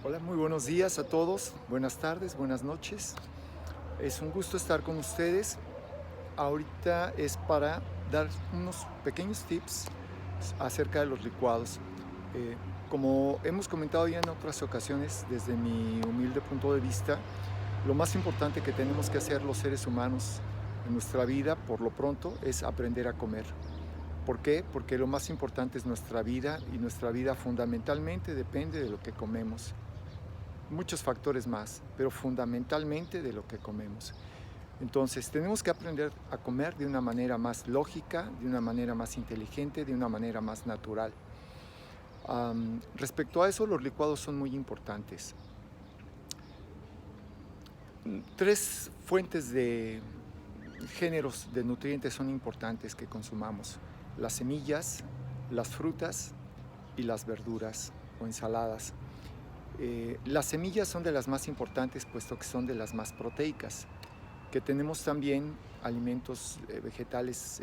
Hola, muy buenos días a todos, buenas tardes, buenas noches. Es un gusto estar con ustedes. Ahorita es para dar unos pequeños tips acerca de los licuados. Eh, Como hemos comentado ya en otras ocasiones, desde mi humilde punto de vista, lo más importante que tenemos que hacer los seres humanos en nuestra vida, por lo pronto, es aprender a comer. ¿Por qué? Porque lo más importante es nuestra vida y nuestra vida fundamentalmente depende de lo que comemos. Muchos factores más, pero fundamentalmente de lo que comemos. Entonces, tenemos que aprender a comer de una manera más lógica, de una manera más inteligente, de una manera más natural. Respecto a eso, los licuados son muy importantes. Tres fuentes de géneros de nutrientes son importantes que consumamos: las semillas, las frutas y las verduras o ensaladas. Las semillas son de las más importantes, puesto que son de las más proteicas. Que tenemos también alimentos vegetales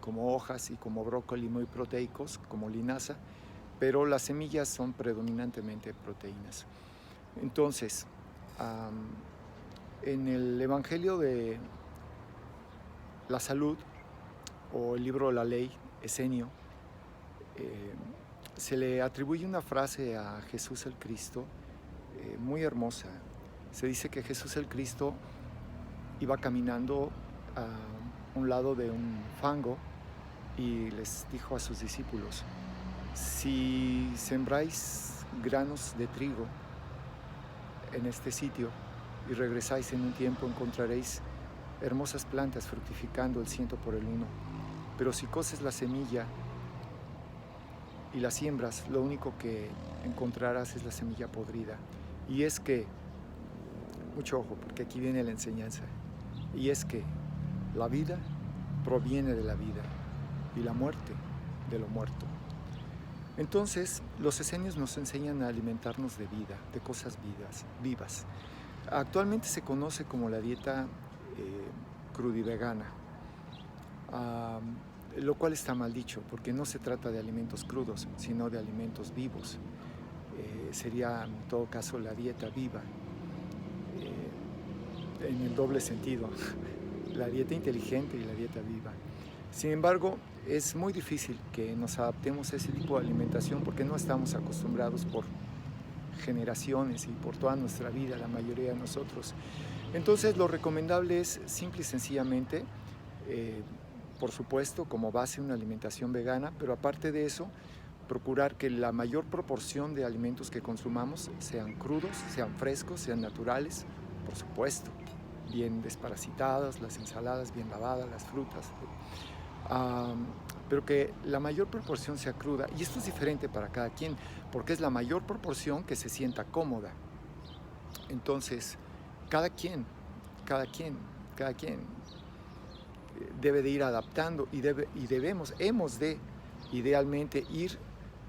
como hojas y como brócoli muy proteicos, como linaza, pero las semillas son predominantemente proteínas. Entonces, am, en el Evangelio de la Salud o el libro de la Ley, Esenio, eh, se le atribuye una frase a Jesús el Cristo muy hermosa. Se dice que Jesús el Cristo iba caminando a un lado de un fango y les dijo a sus discípulos: si sembráis granos de trigo en este sitio y regresáis en un tiempo, encontraréis hermosas plantas fructificando el ciento por el uno. Pero si coces la semilla y la siembras, lo único que encontrarás es la semilla podrida. Y es que, mucho ojo, porque aquí viene la enseñanza, y es que la vida proviene de la vida y la muerte de lo muerto. Entonces, los esenios nos enseñan a alimentarnos de vida, de cosas vivas. Actualmente se conoce como la dieta eh, crudivegana, lo cual está mal dicho, porque no se trata de alimentos crudos, sino de alimentos vivos. Sería en todo caso la dieta viva, en el doble sentido, la dieta inteligente y la dieta viva. Sin embargo, es muy difícil que nos adaptemos a ese tipo de alimentación porque no estamos acostumbrados por generaciones y por toda nuestra vida, la mayoría de nosotros. Entonces, lo recomendable es simple y sencillamente, eh, por supuesto, como base una alimentación vegana, pero aparte de eso, procurar que la mayor proporción de alimentos que consumamos sean crudos, sean frescos, sean naturales, por supuesto, bien desparasitadas, las ensaladas bien lavadas, las frutas, pero que la mayor proporción sea cruda. Y esto es diferente para cada quien, porque es la mayor proporción que se sienta cómoda. Entonces, cada quien, cada quien debe de ir adaptando y hemos de idealmente ir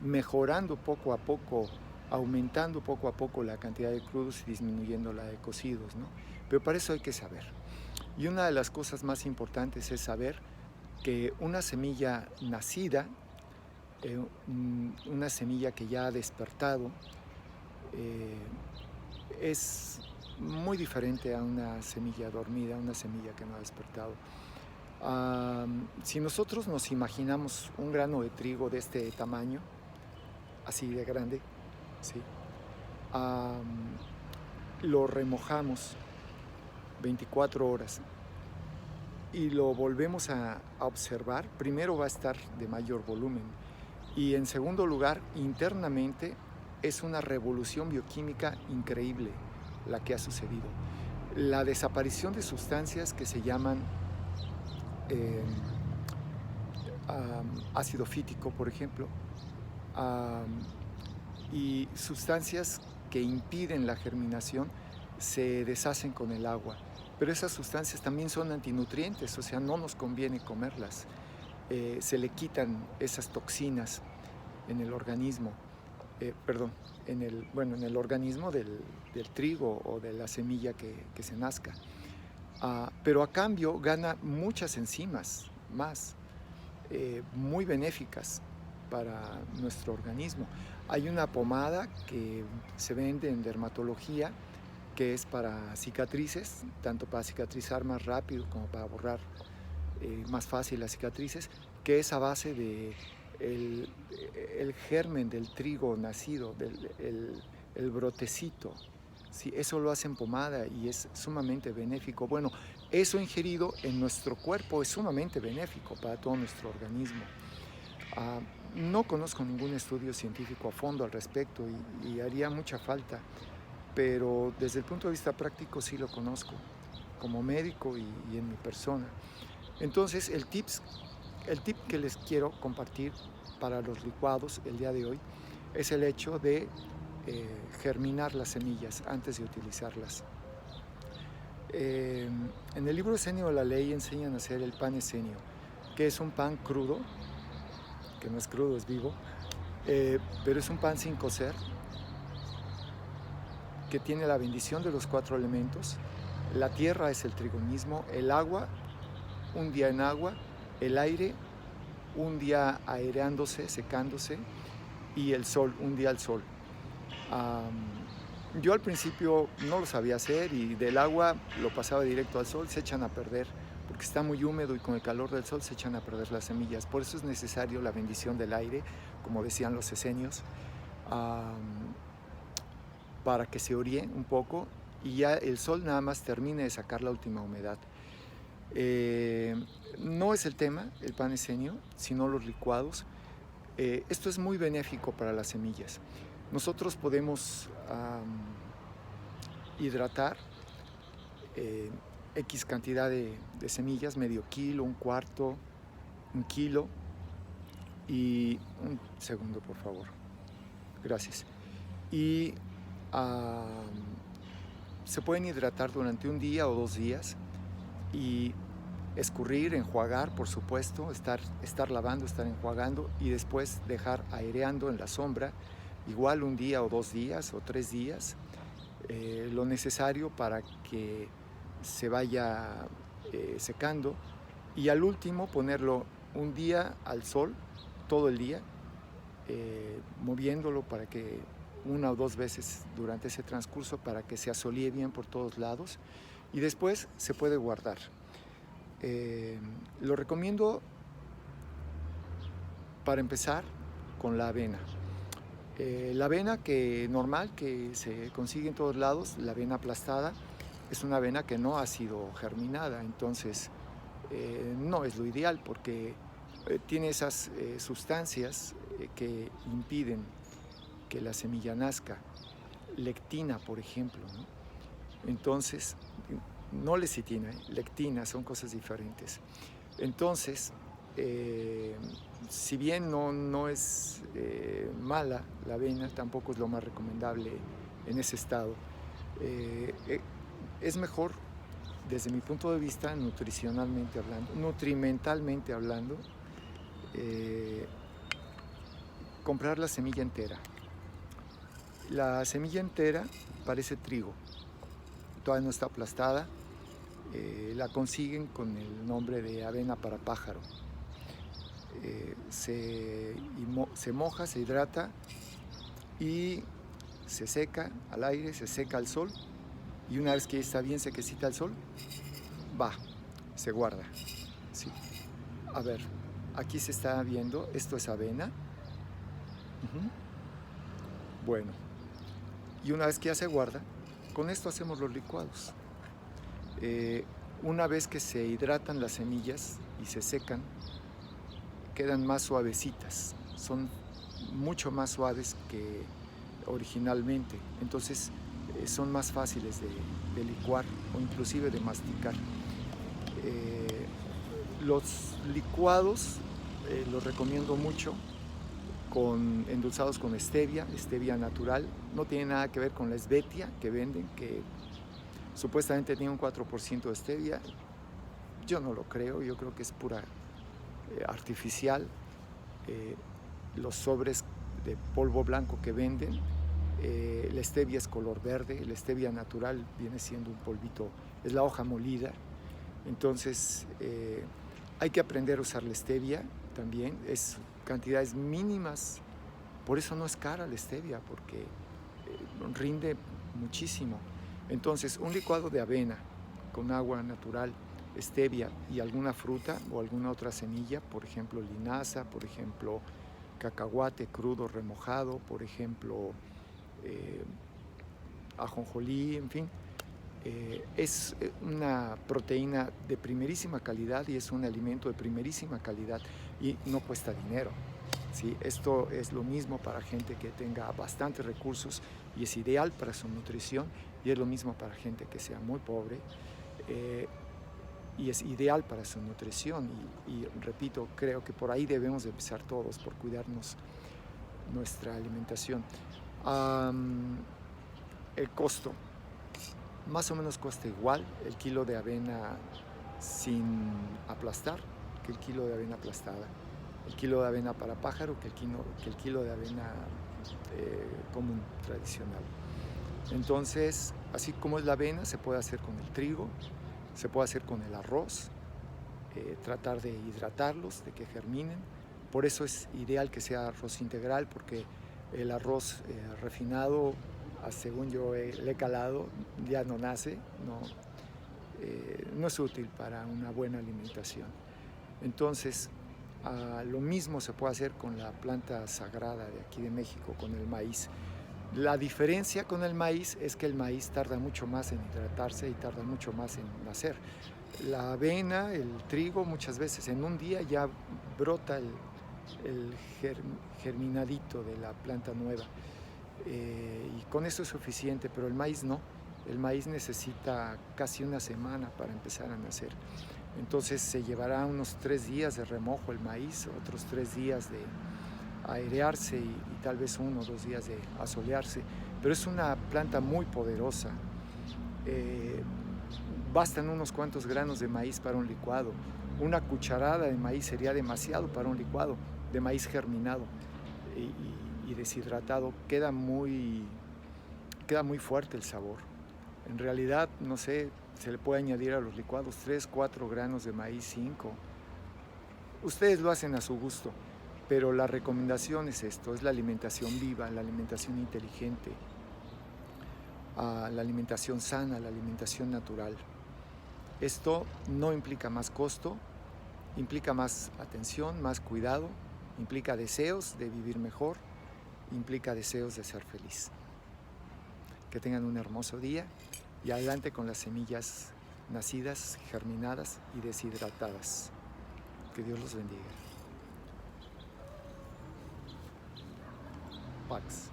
mejorando poco a poco, aumentando poco a poco la cantidad de crudos y disminuyendo la de cocidos, ¿no? Pero para eso hay que saber. Y una de las cosas más importantes es saber que una semilla nacida, una semilla que ya ha despertado, eh, es muy diferente a una semilla dormida, una semilla que no ha despertado. Si nosotros nos imaginamos un grano de trigo de este tamaño, así de grande, ¿sí? Am, lo remojamos 24 horas y lo volvemos a observar. Primero va a estar de mayor volumen y en segundo lugar, internamente es una revolución bioquímica increíble la que ha sucedido. La desaparición de sustancias que se llaman eh, ácido fítico, por ejemplo, um, y sustancias que impiden la germinación se deshacen con el agua. Pero esas sustancias también son antinutrientes, o sea, no nos conviene comerlas. Se le quitan esas toxinas en el organismo, perdón, en el organismo del trigo o de la semilla que se nazca. Pero a cambio gana muchas enzimas más, muy benéficas para nuestro organismo. Hay una pomada que se vende en dermatología que es para cicatrices, tanto para cicatrizar más rápido como para borrar más fácil las cicatrices, que es a base de el, el germen del trigo nacido, el brotecito. Sí, eso lo hacen pomada y es sumamente benéfico. Bueno, eso ingerido en nuestro cuerpo es sumamente benéfico para todo nuestro organismo. Ah, no conozco ningún estudio científico a fondo al respecto y haría mucha falta, pero desde el punto de vista práctico sí lo conozco, como médico y en mi persona. Entonces, el tip que les quiero compartir para los licuados el día de hoy es el hecho de germinar las semillas antes de utilizarlas. En el libro Esenio de la Ley enseñan a hacer el pan esenio, que es un pan crudo, que no es crudo, es vivo, pero es un pan sin cocer, que tiene la bendición de los 4 elementos. La tierra es el trigo mismo, el agua, un día en agua, el aire, un día aireándose, secándose, y el sol, un día al sol. Yo al principio no lo sabía hacer y del agua lo pasaba directo al sol, se echan a perder, porque está muy húmedo y con el calor del sol se echan a perder las semillas. Por eso es necesario la bendición del aire, como decían los esenios, para que se oríe un poco y ya el sol nada más termine de sacar la última humedad. No es el tema, el pan esenio, sino los licuados. Esto es muy benéfico para las semillas. Nosotros podemos hidratar X cantidad de semillas, medio kilo, un cuarto, un kilo. Y un segundo, por favor. Gracias. Y se pueden hidratar durante un día o 2 días y escurrir, enjuagar, por supuesto, estar lavando, estar enjuagando y después dejar aireando en la sombra, igual un día o 2 días o 3 días, lo necesario para que se vaya secando, y al último ponerlo un día al sol, todo el día, moviéndolo para que 1 o 2 veces durante ese transcurso para que se asolíe bien por todos lados y después se puede guardar. Lo recomiendo para empezar con la avena. La avena normal que se consigue en todos lados, la avena aplastada, es una avena que no ha sido germinada, entonces no es lo ideal porque tiene esas sustancias que impiden que la semilla nazca, lectina, por ejemplo, ¿no? Entonces, no lecitina, lectina, son cosas diferentes. Entonces, si bien no es mala la avena, tampoco es lo más recomendable en ese estado. Es mejor, desde mi punto de vista, nutrimentalmente hablando, comprar la semilla entera. La semilla entera parece trigo, todavía no está aplastada, la consiguen con el nombre de avena para pájaro. Se moja, se hidrata y se seca al aire, se seca al sol, y una vez que está bien sequecita al sol, se guarda. Sí. A ver, aquí se está viendo, esto es avena. Bueno, y una vez que ya se guarda, con esto hacemos los licuados. Una vez que se hidratan las semillas y se secan, quedan más suavecitas, son mucho más suaves que originalmente, entonces son más fáciles de licuar o inclusive de masticar. Los licuados los recomiendo mucho endulzados con stevia natural. No tiene nada que ver con la stevia que venden, que supuestamente tiene un 4% de stevia. Yo no lo creo, yo creo que es pura artificial. Los sobres de polvo blanco que venden, la stevia es color verde, la stevia natural viene siendo un polvito, es la hoja molida. Entonces hay que aprender a usar la stevia también, es cantidades mínimas Por eso no es cara la stevia, porque rinde muchísimo. Entonces, un licuado de avena con agua natural, stevia y alguna fruta o alguna otra semilla, por ejemplo linaza, por ejemplo cacahuate crudo remojado, por ejemplo eh, ajonjolí, en fin, es una proteína de primerísima calidad y es un alimento de primerísima calidad y no cuesta dinero. ¿Sí? Esto es lo mismo para gente que tenga bastantes recursos y es ideal para su nutrición, y es lo mismo para gente que sea muy pobre y es ideal para su nutrición. Y repito, creo que por ahí debemos de empezar todos, por cuidarnos nuestra alimentación. El costo, más o menos cuesta igual el kilo de avena sin aplastar que el kilo de avena aplastada. El kilo de avena para pájaro que el kilo de avena común, tradicional. Entonces, así como es la avena, se puede hacer con el trigo, se puede hacer con el arroz, tratar de hidratarlos, de que germinen. Por eso es ideal que sea arroz integral, porque el arroz refinado, según yo le he calado, ya no nace, no es útil para una buena alimentación. Entonces, lo mismo se puede hacer con la planta sagrada de aquí de México, con el maíz. La diferencia con el maíz es que el maíz tarda mucho más en hidratarse y tarda mucho más en nacer. La avena, el trigo, muchas veces en un día ya brota el germinadito de la planta nueva. Y con eso es suficiente, pero el maíz no. El maíz necesita casi una semana para empezar a nacer. Entonces se llevará unos 3 días de remojo el maíz, otros 3 días de airearse y tal vez 1 o 2 días de asolearse. Pero es una planta muy poderosa. Bastan unos cuantos granos de maíz para un licuado. Una cucharada de maíz sería demasiado para un licuado de maíz germinado y deshidratado. Queda muy fuerte el sabor. En realidad, no sé, se le puede añadir a los licuados 3, 4 granos de maíz, 5. Ustedes lo hacen a su gusto, pero la recomendación es esto, es la alimentación viva, la alimentación inteligente, la alimentación sana, la alimentación natural. Esto no implica más costo, implica más atención, más cuidado, implica deseos de vivir mejor, implica deseos de ser feliz. Que tengan un hermoso día y adelante con las semillas nacidas, germinadas y deshidratadas. Que Dios los bendiga. Pax.